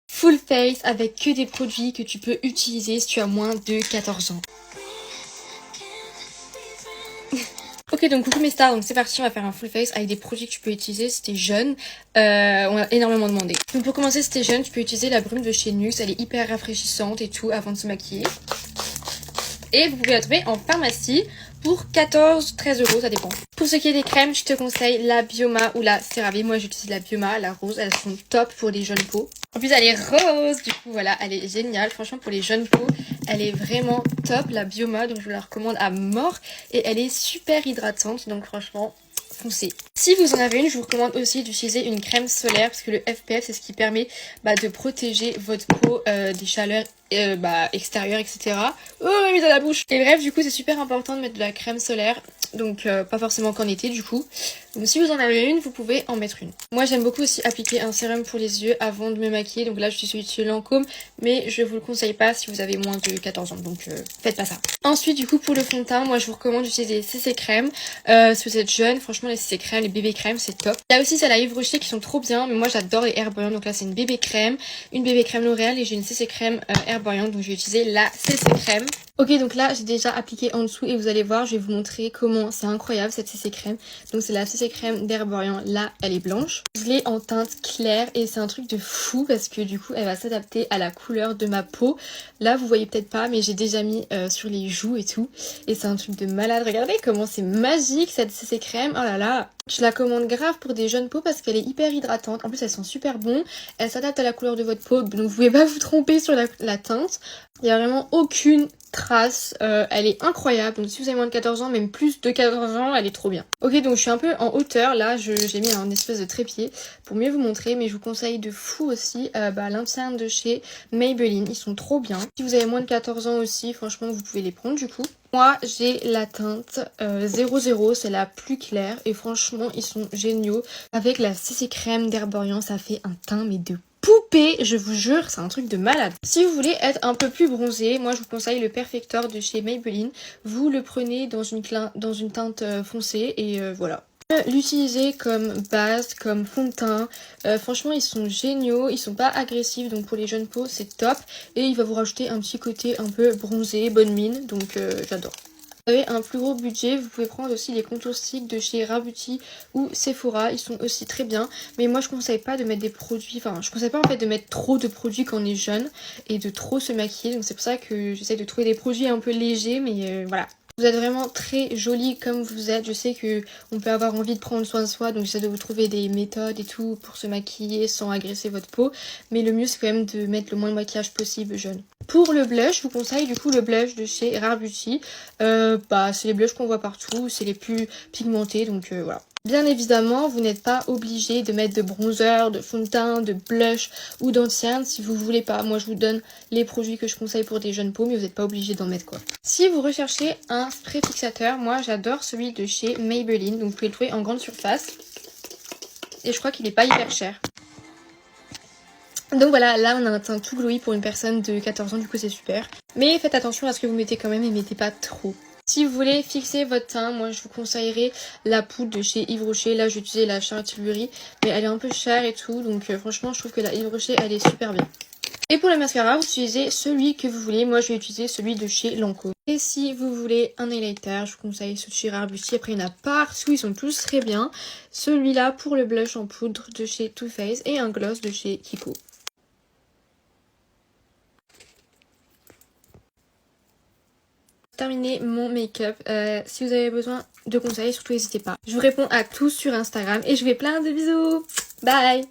full face avec que des produits que tu peux utiliser si tu as moins de 14 ans. Ok, donc coucou mes stars, donc c'est parti, on va faire un full face avec des produits que tu peux utiliser si t'es jeune. On a énormément demandé. Donc pour commencer, si t'es jeune, tu peux utiliser la brume de chez NYX, elle est hyper rafraîchissante et tout avant de se maquiller. Et vous pouvez la trouver en pharmacie pour 14-13 euros, ça dépend. Pour ce qui est des crèmes, je te conseille la Bioma ou la CeraVe. Moi j'utilise la Bioma, la rose, elles sont top pour les jeunes peaux. En plus elle est rose, du coup voilà, elle est géniale. Franchement pour les jeunes peaux, elle est vraiment top la Bioma, donc je vous la recommande à mort. Et elle est super hydratante, donc franchement foncez. Si vous en avez une, je vous recommande aussi d'utiliser une crème solaire parce que le FPF c'est ce qui permet de protéger votre peau des chaleurs extérieures, etc. Oh, on m'a mis dans la bouche. Et bref, du coup c'est super important de mettre de la crème solaire, donc pas forcément qu'en été du coup. Donc si vous en avez une, vous pouvez en mettre une. Moi j'aime beaucoup aussi appliquer un sérum pour les yeux avant de me maquiller, donc là je suis celui de chez Lancôme, mais je vous le conseille pas si vous avez moins de 14 ans, donc faites pas ça. Ensuite du coup pour le fond de teint, moi je vous recommande d'utiliser les CC crème. Si vous êtes jeune, franchement les CC crème, les bébés crème c'est top. Là aussi c'est la Yves Rocher qui sont trop bien, mais moi j'adore les Herborian, donc là c'est une bébé crème L'Oréal et j'ai une CC crème Herborian, donc je vais utiliser la CC crème. Ok, donc là j'ai déjà appliqué en dessous et vous allez voir, je vais vous montrer comment c'est incroyable cette CC crème. Donc c'est la CC crème d'Herborian, là elle est blanche. Je l'ai en teinte claire et c'est un truc de fou parce que du coup elle va s'adapter à la couleur de ma peau. Là vous voyez peut-être pas mais j'ai déjà mis sur les joues et tout. Et c'est un truc de malade, regardez comment c'est magique cette CC crème, oh là là. Je la commande grave pour des jeunes peaux parce qu'elle est hyper hydratante. En plus, elle sent super bon. Elle s'adapte à la couleur de votre peau. Donc, vous pouvez pas vous tromper sur la teinte. Il n'y a vraiment aucune trace. Elle est incroyable. Donc, si vous avez moins de 14 ans, même plus de 14 ans, elle est trop bien. Ok, donc je suis un peu en hauteur. Là, j'ai mis un espèce de trépied pour mieux vous montrer. Mais je vous conseille de fou aussi l'interne de chez Maybelline. Ils sont trop bien. Si vous avez moins de 14 ans aussi, franchement, vous pouvez les prendre du coup. Moi j'ai la teinte 00, c'est la plus claire et franchement ils sont géniaux. Avec la CC crème d'Herborian ça fait un teint mais de poupée, je vous jure c'est un truc de malade. Si vous voulez être un peu plus bronzé, moi je vous conseille le Perfector de chez Maybelline. Vous le prenez dans une teinte foncée et voilà. L'utiliser comme base, comme fond de teint, franchement ils sont géniaux, ils sont pas agressifs donc pour les jeunes peaux c'est top et il va vous rajouter un petit côté un peu bronzé, bonne mine donc j'adore. Si vous avez un plus gros budget, vous pouvez prendre aussi les contours stick de chez Rare Beauty ou Sephora, ils sont aussi très bien mais moi je conseille pas de mettre des produits, enfin je conseille pas en fait de mettre trop de produits quand on est jeune et de trop se maquiller donc c'est pour ça que j'essaie de trouver des produits un peu légers mais voilà. Vous êtes vraiment très jolie comme vous êtes. Je sais que on peut avoir envie de prendre soin de soi, donc j'essaie de vous trouver des méthodes et tout pour se maquiller sans agresser votre peau. Mais le mieux c'est quand même de mettre le moins de maquillage possible jeune. Pour le blush, je vous conseille du coup le blush de chez Rare Beauty. C'est les blushs qu'on voit partout, c'est les plus pigmentés, donc voilà. Bien évidemment, vous n'êtes pas obligé de mettre de bronzer, de fond de teint, de blush ou d'anti-cerne si vous voulez pas. Moi, je vous donne les produits que je conseille pour des jeunes peaux, mais vous n'êtes pas obligé d'en mettre quoi. Si vous recherchez un spray fixateur, moi j'adore celui de chez Maybelline. Donc vous pouvez le trouver en grande surface. Et je crois qu'il n'est pas hyper cher. Donc voilà, là on a un teint tout glowy pour une personne de 14 ans, du coup c'est super. Mais faites attention à ce que vous mettez quand même et mettez pas trop. Si vous voulez fixer votre teint, moi je vous conseillerais la poudre de chez Yves Rocher. Là j'ai utilisé la Charlotte Tilbury, mais elle est un peu chère et tout. Donc franchement je trouve que la Yves Rocher elle est super bien. Et pour le mascara, vous utilisez celui que vous voulez. Moi, je vais utiliser celui de chez Lancôme. Et si vous voulez un highlighter, je vous conseille ceux de chez Rare Beauty. Après, il y en a partout, ils sont tous très bien. Celui-là pour le blush en poudre de chez Too Faced et un gloss de chez Kiko. Terminé mon make-up. Si vous avez besoin de conseils, surtout n'hésitez pas. Je vous réponds à tous sur Instagram et je vous fais plein de bisous. Bye!